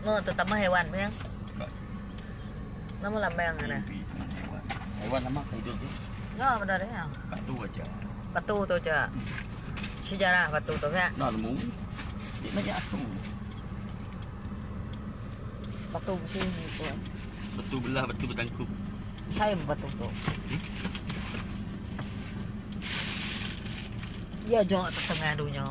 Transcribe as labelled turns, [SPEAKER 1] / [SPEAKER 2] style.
[SPEAKER 1] Mau terutama hewan bang.
[SPEAKER 2] Enggak.
[SPEAKER 1] Nama lambang ada.
[SPEAKER 2] Mimpi sama hewan. Hewan sama hidup tuh.
[SPEAKER 1] Nggak benar ya.
[SPEAKER 2] Batu aja.
[SPEAKER 1] Batu tuh aja. Sejarah batu tuh ya.
[SPEAKER 2] Nah, nemu. Dia banyak aku.
[SPEAKER 1] Batu besi gitu.
[SPEAKER 2] Batu belah, batu bertangkup.
[SPEAKER 1] Saya batu tuh. Ya jangan tengah dunia.